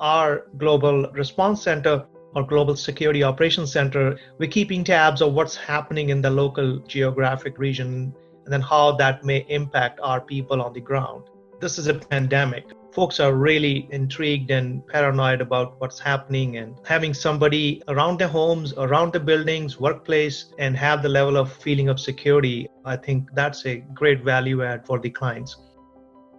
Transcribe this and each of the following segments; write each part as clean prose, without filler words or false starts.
our global response center or global security operations center, we're keeping tabs of what's happening in the local geographic region and then how that may impact our people on the ground. This is a pandemic. Folks are really intrigued and paranoid about what's happening, and having somebody around their homes, around the buildings, workplace, and have the level of feeling of security, I think that's a great value add for the clients.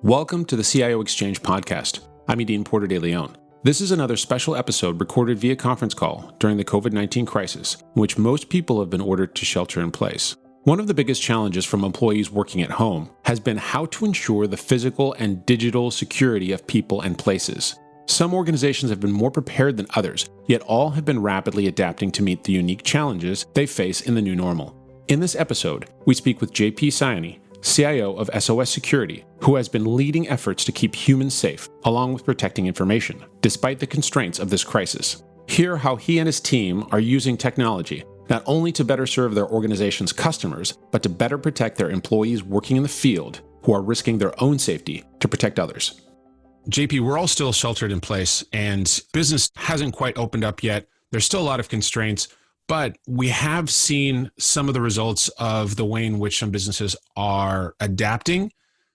Welcome to the CIO Exchange podcast. I'm Edine Porter de Leon. This is another special episode recorded via conference call during the COVID-19 crisis, in which most people have been ordered to shelter in place. One of the biggest challenges from employees working at home has been how to ensure the physical and digital security of people and places. Some organizations have been more prepared than others, yet all have been rapidly adapting to meet the unique challenges they face in the new normal. In this episode, we speak with JP Saini, CIO of SOS Security, who has been leading efforts to keep humans safe, along with protecting information, despite the constraints of this crisis. Hear how he and his team are using technology not only to better serve their organization's customers, but to better protect their employees working in the field who are risking their own safety to protect others. JP, we're all still sheltered in place and business hasn't quite opened up yet. There's still a lot of constraints, but we have seen some of the results of the way in which some businesses are adapting,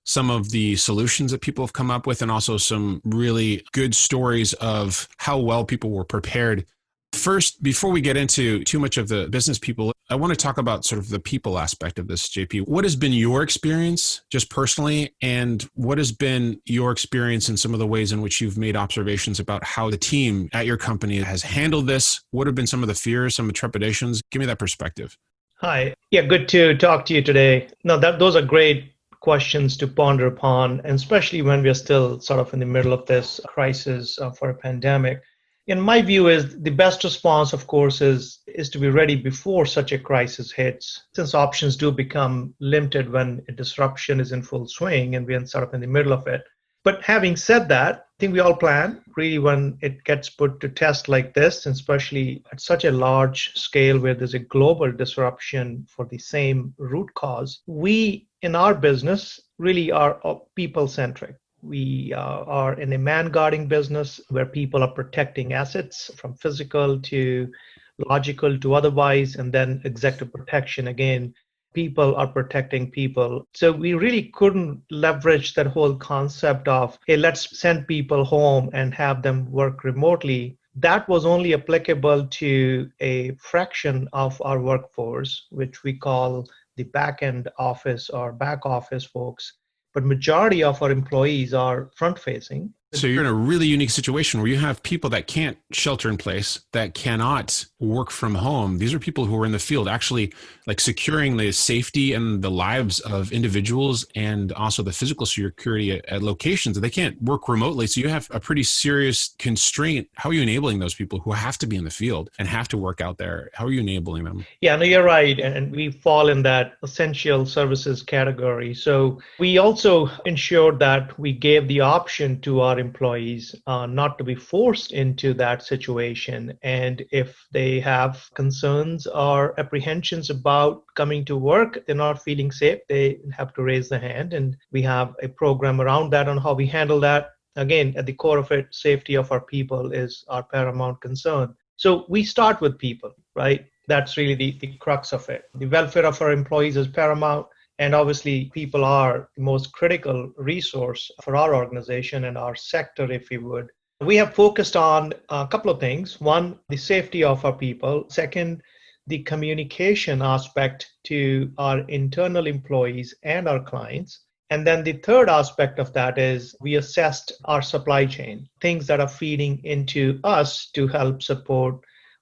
some of the solutions that people have come up with, and also some really good stories of how well people were prepared. First, before we get into too much of the business people, I want to talk about sort of the people aspect of this, JP. What has been your experience just personally, and what has been your experience in some of the ways in which you've made observations about how the team at your company has handled this? What have been some of the fears, some of the trepidations? Give me that perspective. Hi. Yeah, good to talk to you today. No, those are great questions to ponder upon, and especially when we're still sort of in the middle of this crisis for a pandemic. In my view, is the best response, of course, is to be ready before such a crisis hits, since options do become limited when a disruption is in full swing and we're sort of in the middle of it. But having said that, I think we all plan really when it gets put to test like this, and especially at such a large scale where there's a global disruption for the same root cause. We in our business really are people-centric. We are in a man-guarding business where people are protecting assets from physical to logical to otherwise, and then executive protection. Again, people are protecting people. So we really couldn't leverage that whole concept of, hey, let's send people home and have them work remotely. That was only applicable to a fraction of our workforce, which we call the back-end office or back office folks. But majority of our employees are front-facing. So you're in a really unique situation where you have people that can't shelter in place, that cannot work from home. These are people who are in the field actually like securing the safety and the lives of individuals and also the physical security at locations that they can't work remotely. So you have a pretty serious constraint. How are you enabling those people who have to be in the field and have to work out there? How are you enabling them? Yeah, no, you're right. And we fall in that essential services category. So we also ensured that we gave the option to our employees not to be forced into that situation. And if they have concerns or apprehensions about coming to work, they're not feeling safe, they have to raise their hand. And we have a program around that on how we handle that. Again, at the core of it, safety of our people is our paramount concern. So we start with people, right? That's really the crux of it. The welfare of our employees is paramount. And obviously, people are the most critical resource for our organization and our sector, if you would. We have focused on a couple of things. One, the safety of our people. Second, the communication aspect to our internal employees and our clients. And then the third aspect of that is we assessed our supply chain, things that are feeding into us to help support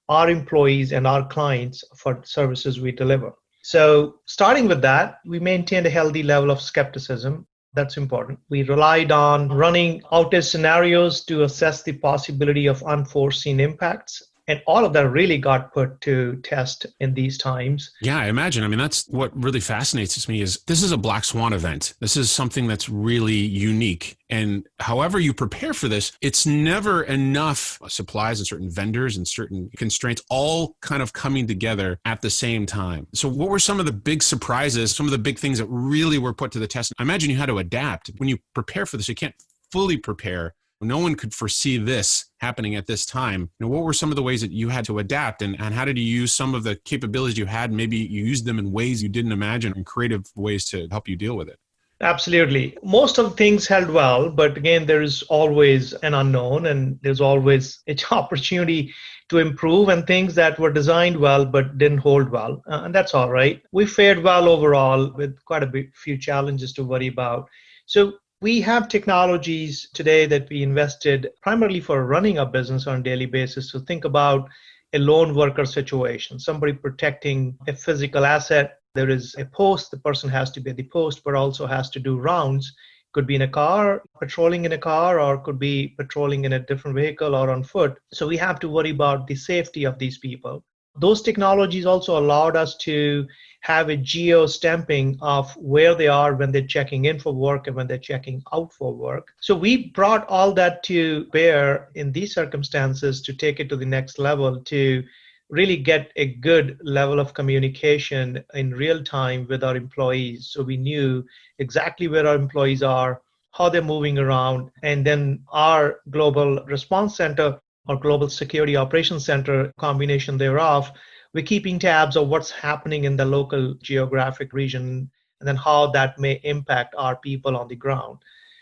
our employees and our clients for services we deliver. So starting with that, we maintained a healthy level of skepticism. That's important. We relied on running outage scenarios to assess the possibility of unforeseen impacts. And all of that really got put to test in these times. Yeah, I imagine. I mean, that's what really fascinates me is this is a black swan event. This is something that's really unique. And however you prepare for this, it's never enough supplies and certain vendors and certain constraints all kind of coming together at the same time. So what were some of the big surprises, some of the big things that really were put to the test? I imagine you had to adapt. When you prepare for this, you can't fully prepare No one could foresee this happening at this time. What were some of the ways that you had to adapt, and how did you use some of the capabilities you had? Maybe you used them in ways you didn't imagine, in creative ways to help you deal with it. Absolutely. Most of the things held well, but again, there's always an unknown and there's always an opportunity to improve and things that were designed well but didn't hold well. And that's all right. We fared well overall with quite few challenges to worry about. So we have technologies today that we invested primarily for running our business on a daily basis. So think about a lone worker situation, somebody protecting a physical asset. There is a post, the person has to be at the post, but also has to do rounds. Could be in a car, patrolling in a car, or could be patrolling in a different vehicle or on foot. So we have to worry about the safety of these people. Those technologies also allowed us to have a geo stamping of where they are when they're checking in for work and when they're checking out for work. So we brought all that to bear in these circumstances to take it to the next level, to really get a good level of communication in real time with our employees. So we knew exactly where our employees are, how they're moving around, and then our global response center or global security operations center, combination thereof, we're keeping tabs of what's happening in the local geographic region and then how that may impact our people on the ground.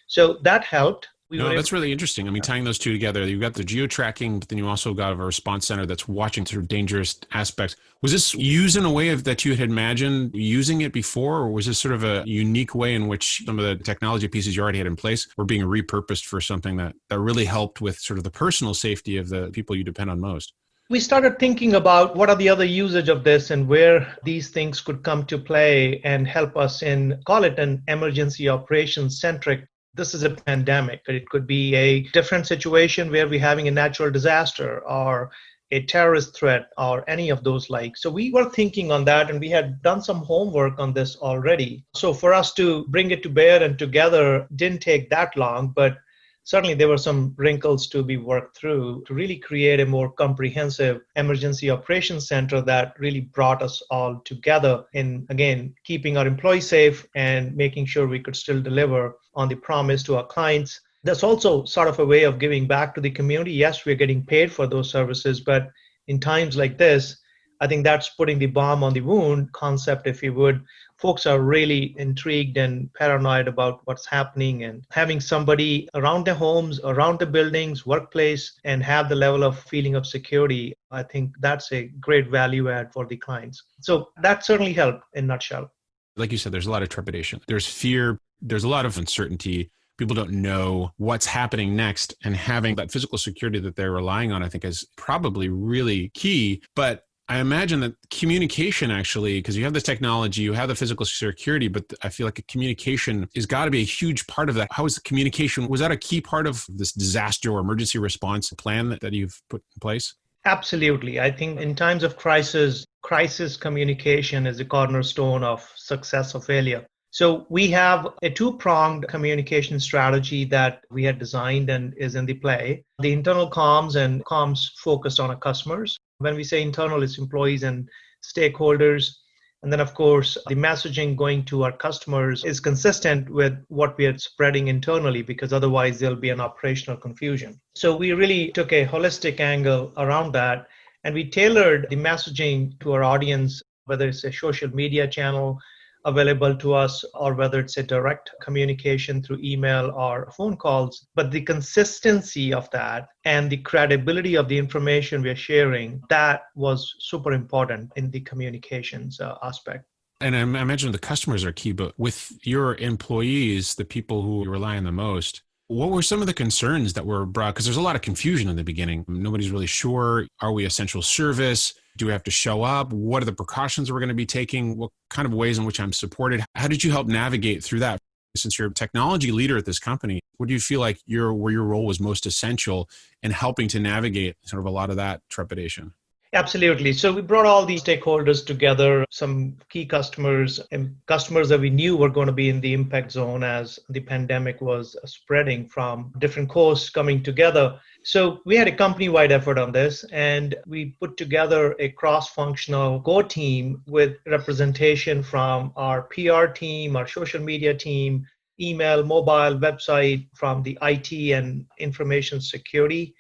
So that helped. No, that's really interesting. I mean, tying those two together, you've got the geo-tracking, but then you also got a response center that's watching sort of dangerous aspects. Was this used in a way that you had imagined using it before, or was this sort of a unique way in which some of the technology pieces you already had in place were being repurposed for something that really helped with sort of the personal safety of the people you depend on most? We started thinking about what are the other usage of this and where these things could come to play and help us in, call it an emergency operations centric. This is a pandemic. It could be a different situation where we're having a natural disaster or a terrorist threat or any of those like. So we were thinking on that and we had done some homework on this already. So for us to bring it to bear and together didn't take that long, but certainly there were some wrinkles to be worked through to really create a more comprehensive emergency operations center that really brought us all together in, again, keeping our employees safe and making sure we could still deliver on the promise to our clients. That's also sort of a way of giving back to the community. Yes, we're getting paid for those services, but in times like this, I think that's putting the bomb on the wound concept, if you would. Folks are really intrigued and paranoid about what's happening, and having somebody around their homes, around the buildings, workplace, and have the level of feeling of security, I think that's a great value add for the clients. So that certainly helped in a nutshell. Like you said, there's a lot of trepidation. There's fear. There's a lot of uncertainty. People don't know what's happening next, and having that physical security that they're relying on, I think, is probably really key. But I imagine that communication actually, because you have the technology, you have the physical security, but I feel like communication has got to be a huge part of that. How is the communication? Was that a key part of this disaster or emergency response plan that you've put in place? Absolutely. I think in times of crisis communication is a cornerstone of success or failure. So we have a two-pronged communication strategy that we had designed and is in the play. The internal comms and comms focused on our customers. When we say internal, it's employees and stakeholders. And then, of course, the messaging going to our customers is consistent with what we are spreading internally, because otherwise there'll be an operational confusion. So we really took a holistic angle around that, and we tailored the messaging to our audience, whether it's a social media channel available to us or whether it's a direct communication through email or phone calls. But the consistency of that and the credibility of the information we're sharing, that was super important in the communications aspect. And I imagine the customers are key, but with your employees, the people who you rely on the most, what were some of the concerns that were brought? Because there's a lot of confusion in the beginning. Nobody's really sure. Are we essential service? Do we have to show up? What are the precautions we're going to be taking? What kind of ways in which I'm supported? How did you help navigate through that? Since you're a technology leader at this company, what do you feel like where your role was most essential in helping to navigate sort of a lot of that trepidation? Absolutely. So we brought all these stakeholders together, some key customers and customers that we knew were going to be in the impact zone as the pandemic was spreading from different coasts coming together. So we had a company-wide effort on this, and we put together a cross-functional core team with representation from our PR team, our social media team, email, mobile, website from the IT and information security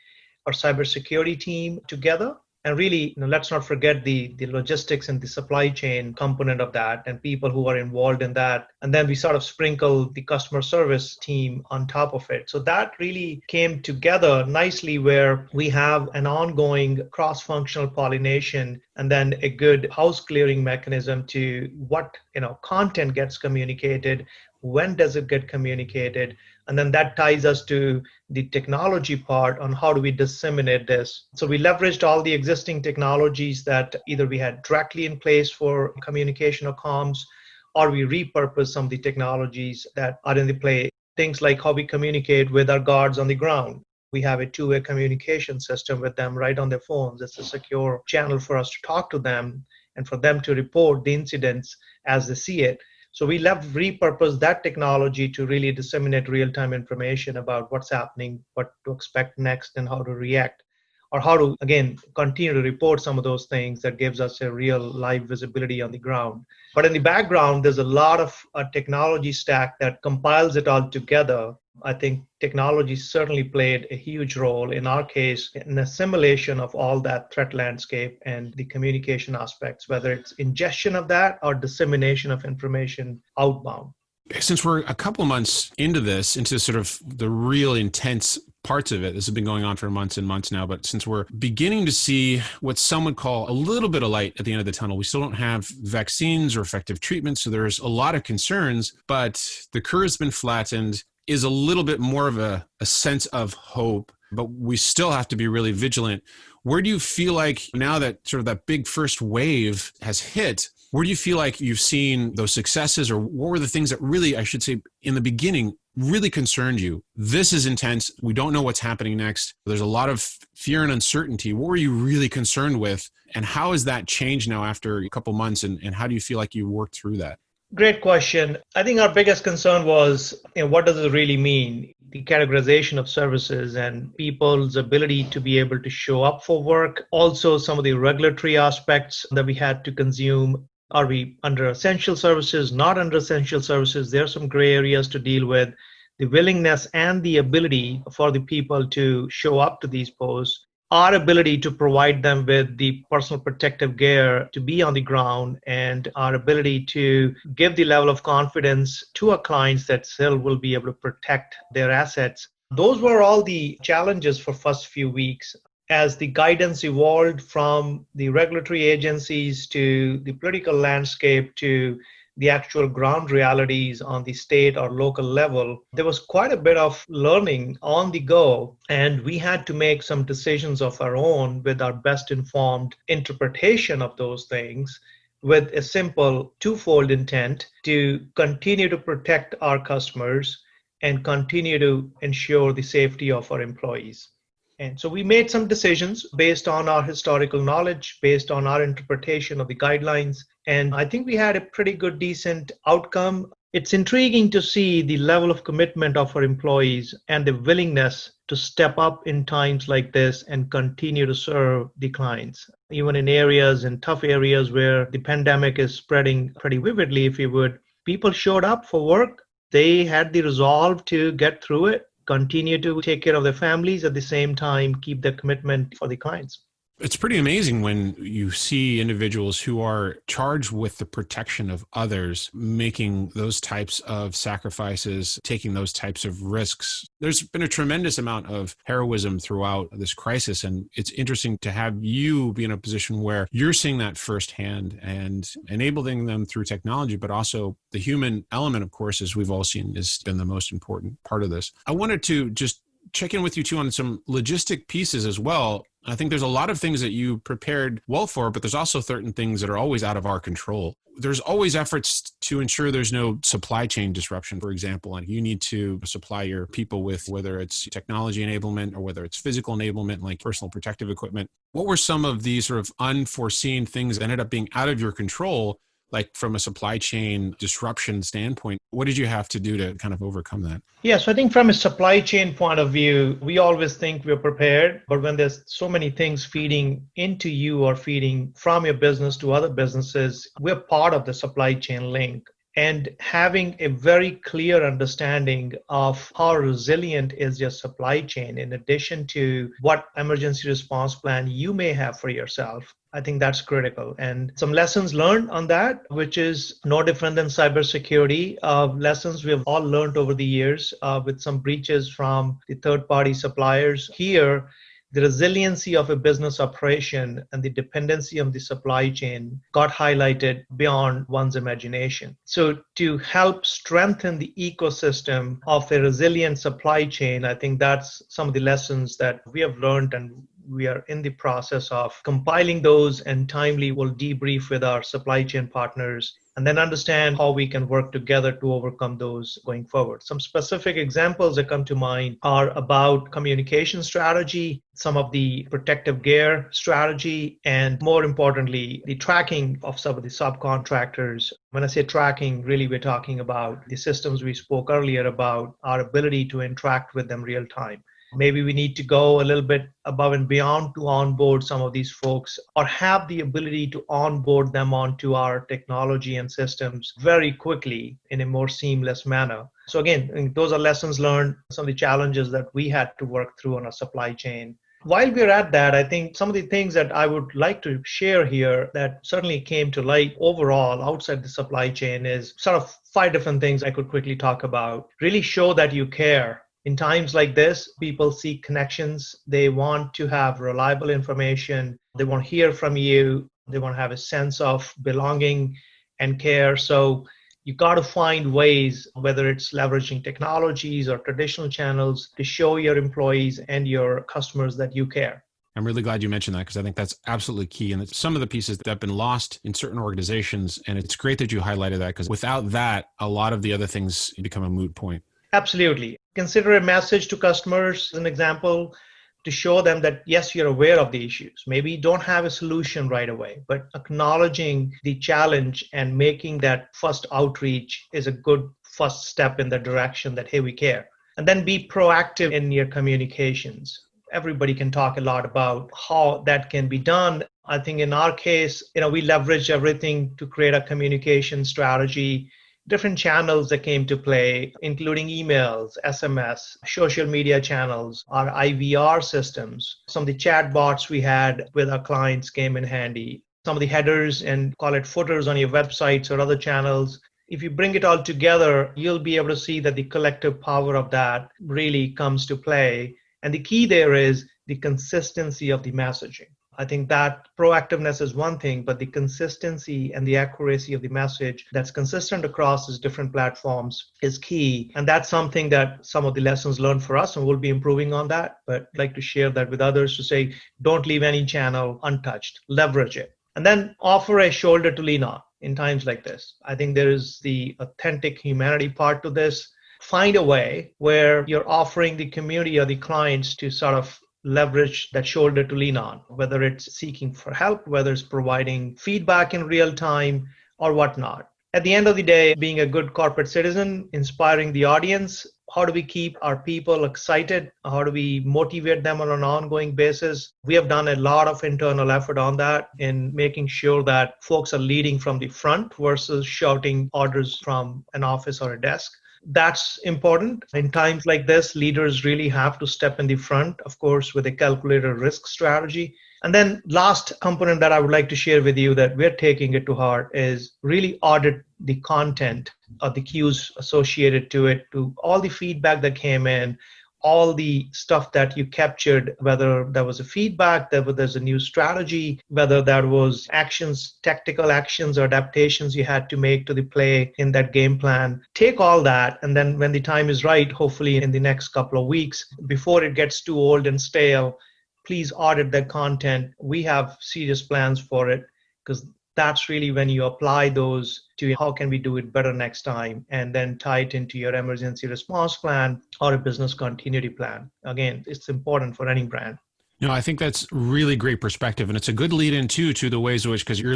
or cybersecurity team together. And really, let's not forget the logistics and the supply chain component of that and people who are involved in that. And then we sort of sprinkle the customer service team on top of it. So that really came together nicely where we have an ongoing cross-functional pollination and then a good house clearing mechanism to what content gets communicated, when does it get communicated, and then that ties us to the technology part on how do we disseminate this. So we leveraged all the existing technologies that either we had directly in place for communication or comms, or we repurposed some of the technologies that are in the play. Things like how we communicate with our guards on the ground. We have a two-way communication system with them right on their phones. It's a secure channel for us to talk to them and for them to report the incidents as they see it. So we repurpose that technology to really disseminate real-time information about what's happening, what to expect next, and how to react, or how to, again, continue to report some of those things that gives us a real live visibility on the ground. But in the background, there's a lot of technology stack that compiles it all together. I think technology certainly played a huge role in our case in assimilation of all that threat landscape and the communication aspects, whether it's ingestion of that or dissemination of information outbound. Since we're a couple months into this, into sort of the real intense parts of it, this has been going on for months and months now, but since we're beginning to see what some would call a little bit of light at the end of the tunnel, we still don't have vaccines or effective treatments. So there's a lot of concerns, but the curve's been flattened, is a little bit more of a sense of hope, but we still have to be really vigilant. Where do you feel like now that sort of that big first wave has hit, where do you feel like you've seen those successes, or what were the things that really, I should say, in the beginning, really concerned you? This is intense. We don't know what's happening next. There's a lot of fear and uncertainty. What were you really concerned with? And how has that changed now after a couple months? And how do you feel like you worked through that? Great question. I think our biggest concern was, what does it really mean? The categorization of services and people's ability to be able to show up for work. Also, some of the regulatory aspects that we had to consume. Are we under essential services, not under essential services? There are some gray areas to deal with. The willingness and the ability for the people to show up to these posts. Our ability to provide them with the personal protective gear to be on the ground, and our ability to give the level of confidence to our clients that still will be able to protect their assets. Those were all the challenges for first few weeks. As the guidance evolved from the regulatory agencies to the political landscape to the actual ground realities on the state or local level, there was quite a bit of learning on the go, and we had to make some decisions of our own with our best informed interpretation of those things, with a simple twofold intent to continue to protect our customers and continue to ensure the safety of our employees. And so we made some decisions based on our historical knowledge, based on our interpretation of the guidelines. And I think we had a pretty good, decent outcome. It's intriguing to see the level of commitment of our employees and the willingness to step up in times like this and continue to serve the clients. Even in areas, in tough areas where the pandemic is spreading pretty vividly, if you would, people showed up for work. They had the resolve to get through it, continue to take care of their families, at the same time keep their commitment for the clients. It's pretty amazing when you see individuals who are charged with the protection of others making those types of sacrifices, taking those types of risks. There's been a tremendous amount of heroism throughout this crisis, and it's interesting to have you be in a position where you're seeing that firsthand and enabling them through technology, but also the human element, of course, as we've all seen, has been the most important part of this. I wanted to just check in with you too on some logistic pieces as well. I think there's a lot of things that you prepared well for, but there's also certain things that are always out of our control. There's always efforts to ensure there's no supply chain disruption, for example, and you need to supply your people with whether it's technology enablement or whether it's physical enablement, like personal protective equipment. What were some of these sort of unforeseen things that ended up being out of your control, like from a supply chain disruption standpoint? What did you have to do to kind of overcome that? Yeah, so I think from a supply chain point of view, we always think we're prepared, but when there's so many things feeding into you or feeding from your business to other businesses, we're part of the supply chain link. and having a very clear understanding of how resilient is your supply chain in addition to what emergency response plan you may have for yourself. I think that's critical. And some lessons learned on that, which is no different than cybersecurity. Lessons we have all learned over the years with some breaches from the third-party suppliers. Here, the resiliency of a business operation and the dependency on the supply chain got highlighted beyond one's imagination. So to help strengthen the ecosystem of a resilient supply chain, I think that's some of the lessons that we have learned, and we are in the process of compiling those, and timely will debrief with our supply chain partners and then understand how we can work together to overcome those going forward. Some specific examples that come to mind are about communication strategy, some of the protective gear strategy, and more importantly, the tracking of some of the subcontractors. When I say tracking, really we're talking about the systems we spoke earlier about, our ability to interact with them real time. Maybe we need to go a little bit above and beyond to onboard some of these folks, or have the ability to onboard them onto our technology and systems very quickly in a more seamless manner. So again, those are lessons learned, some of the challenges that we had to work through on our supply chain. While we're at that, I think some of the things that I would like to share here that certainly came to light overall outside the supply chain is sort of 5 different things I could quickly talk about. Really show that you care. In times like this, people seek connections. They want to have reliable information. They want to hear from you. They want to have a sense of belonging and care. So you got to find ways, whether it's leveraging technologies or traditional channels, to show your employees and your customers that you care. I'm really glad you mentioned that, because I think that's absolutely key. And it's some of the pieces that have been lost in certain organizations. And it's great that you highlighted that, because without that, a lot of the other things become a moot point. Absolutely. Consider a message to customers, as an example, to show them that, yes, you're aware of the issues. Maybe you don't have a solution right away, but acknowledging the challenge and making that first outreach is a good first step in the direction that, hey, we care. And then be proactive in your communications. Everybody can talk a lot about how that can be done. I think in our case, we leverage everything to create a communication strategy. Different channels that came to play, including emails, SMS, social media channels, our IVR systems. Some of the chat bots we had with our clients came in handy. Some of the headers and call it footers on your websites or other channels. If you bring it all together, you'll be able to see that the collective power of that really comes to play. And the key there is the consistency of the messaging. I think that proactiveness is one thing, but the consistency and the accuracy of the message that's consistent across these different platforms is key. And that's something that some of the lessons learned for us, and we'll be improving on that. But I'd like to share that with others to say, don't leave any channel untouched, leverage it. And then offer a shoulder to lean on in times like this. I think there is the authentic humanity part to this. Find a way where you're offering the community or the clients to sort of leverage that shoulder to lean on, whether it's seeking for help, whether it's providing feedback in real time or whatnot. At the end of the day, being a good corporate citizen, inspiring the audience, how do we keep our people excited? How do we motivate them on an ongoing basis? We have done a lot of internal effort on that in making sure that folks are leading from the front versus shouting orders from an office or a desk. That's important. In times like this, leaders really have to step in the front, of course, with a calculated risk strategy. And then last component that I would like to share with you that we're taking it to heart is really audit the content of the cues associated to it, to all the feedback that came in, all the stuff that you captured, whether that was a feedback, whether there's a new strategy, whether that was actions, tactical actions or adaptations you had to make to the play in that game plan. Take all that, and then when the time is right, hopefully in the next couple of weeks, before it gets too old and stale, please audit that content. We have serious plans for it, because that's really when you apply those to how can we do it better next time, and then tie it into your emergency response plan or a business continuity plan. Again, it's important for any brand. No, I think that's really great perspective. And it's a good lead in too, to the ways in which, because you're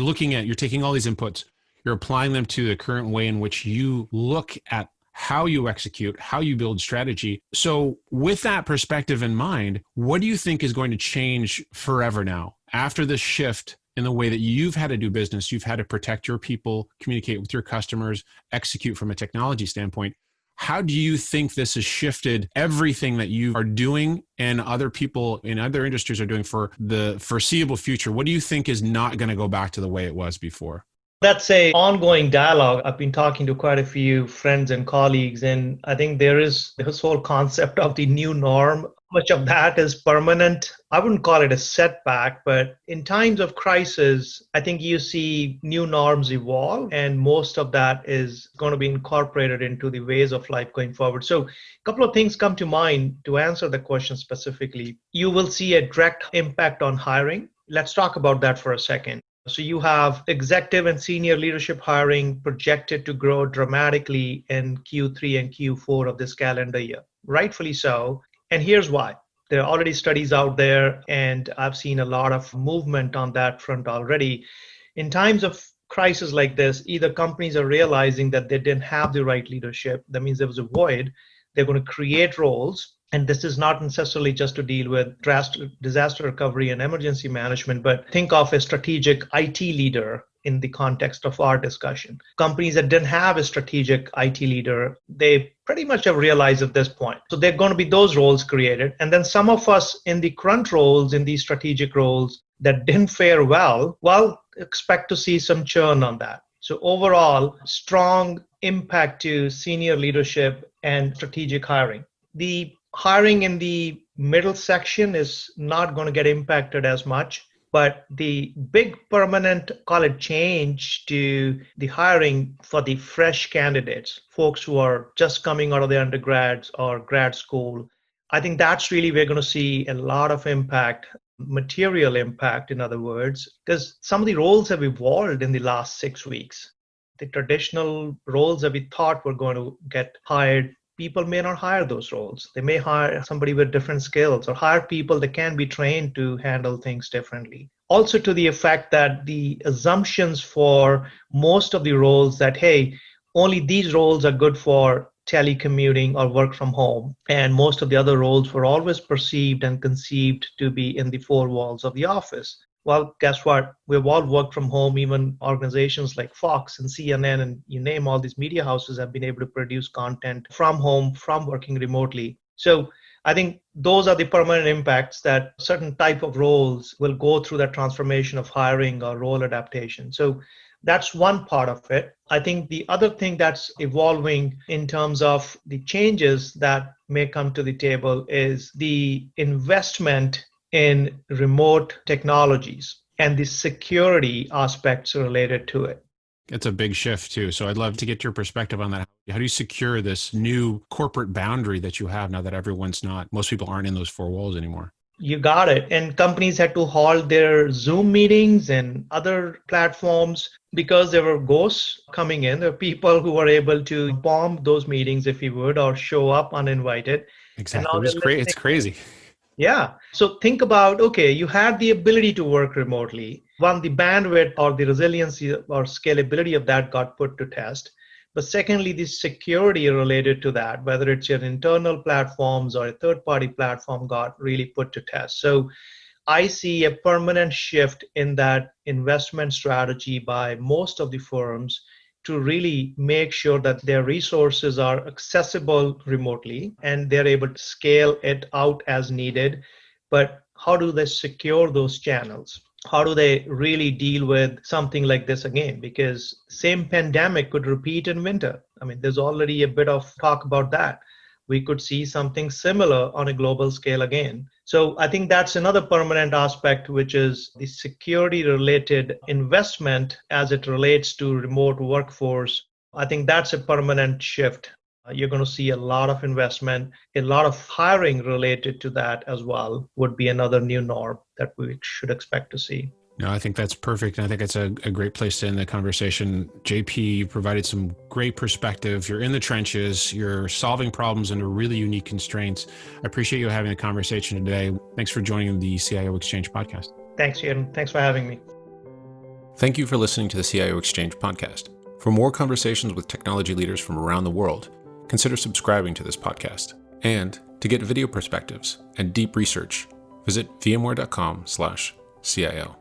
taking all these inputs, you're applying them to the current way in which you look at how you execute, how you build strategy. So with that perspective in mind, what do you think is going to change forever now after this shift in the way that you've had to do business. You've had to protect your people, communicate with your customers, execute from a technology standpoint. How do you think this has shifted everything that you are doing and other people in other industries are doing for the foreseeable future? What do you think is not going to go back to the way it was before? That's a ongoing dialogue. I've been talking to quite a few friends and colleagues, and I think there is this whole concept of the new norm. Much of that is permanent. I wouldn't call it a setback, but in times of crisis, I think you see new norms evolve, and most of that is going to be incorporated into the ways of life going forward. So, a couple of things come to mind to answer the question specifically. You will see a direct impact on hiring. Let's talk about that for a second. So you have executive and senior leadership hiring projected to grow dramatically in Q3 and Q4 of this calendar year, rightfully so. And here's why. There are already studies out there, and I've seen a lot of movement on that front already. In times of crisis like this, either companies are realizing that they didn't have the right leadership. That means there was a void. They're going to create roles. And this is not necessarily just to deal with disaster recovery and emergency management, but think of a strategic IT leader in the context of our discussion. Companies that didn't have a strategic IT leader, they pretty much have realized at this point. So they're going to be those roles created. And then some of us in the current roles, in these strategic roles that didn't fare well, expect to see some churn on that. So overall, strong impact to senior leadership and strategic hiring. The hiring in the middle section is not going to get impacted as much, but the big permanent, call it change to the hiring for the fresh candidates, folks who are just coming out of their undergrads or grad school, I think that's really we're going to see a lot of impact, material impact, in other words, because some of the roles have evolved in the last 6 weeks. The traditional roles that we thought were going to get hired, people may not hire those roles. They may hire somebody with different skills or hire people that can be trained to handle things differently. Also to the effect that the assumptions for most of the roles that, hey, only these roles are good for telecommuting or work from home. And most of the other roles were always perceived and conceived to be in the four walls of the office. Well, guess what? We've all worked from home. Even organizations like Fox and CNN and you name all these media houses have been able to produce content from home, from working remotely. So I think those are the permanent impacts that certain type of roles will go through that transformation of hiring or role adaptation. So that's one part of it. I think the other thing that's evolving in terms of the changes that may come to the table is the investment in remote technologies and the security aspects related to it. It's a big shift too. So I'd love to get your perspective on that. How do you secure this new corporate boundary that you have now that most people aren't in those four walls anymore? You got it. And companies had to halt their Zoom meetings and other platforms because there were ghosts coming in. There were people who were able to bomb those meetings, if you would, or show up uninvited. Exactly. It's crazy. Yeah. So think about, okay, you had the ability to work remotely. One, the bandwidth or the resiliency or scalability of that got put to test. But secondly, the security related to that, whether it's your internal platforms or a third-party platform, got really put to test. So I see a permanent shift in that investment strategy by most of the firms to really make sure that their resources are accessible remotely and they're able to scale it out as needed. But how do they secure those channels? How do they really deal with something like this again? Because same pandemic could repeat in winter. I mean, there's already a bit of talk about that. We could see something similar on a global scale again. So I think that's another permanent aspect, which is the security related investment as it relates to remote workforce. I think that's a permanent shift. You're going to see a lot of investment, a lot of hiring related to that as well would be another new norm that we should expect to see. No, I think that's perfect. And I think it's a great place to end the conversation. JP, you provided some great perspective. You're in the trenches. You're solving problems under really unique constraints. I appreciate you having the conversation today. Thanks for joining the CIO Exchange podcast. Thanks, Ian. Thanks for having me. Thank you for listening to the CIO Exchange podcast. For more conversations with technology leaders from around the world, consider subscribing to this podcast. And to get video perspectives and deep research, visit vmware.com/CIO.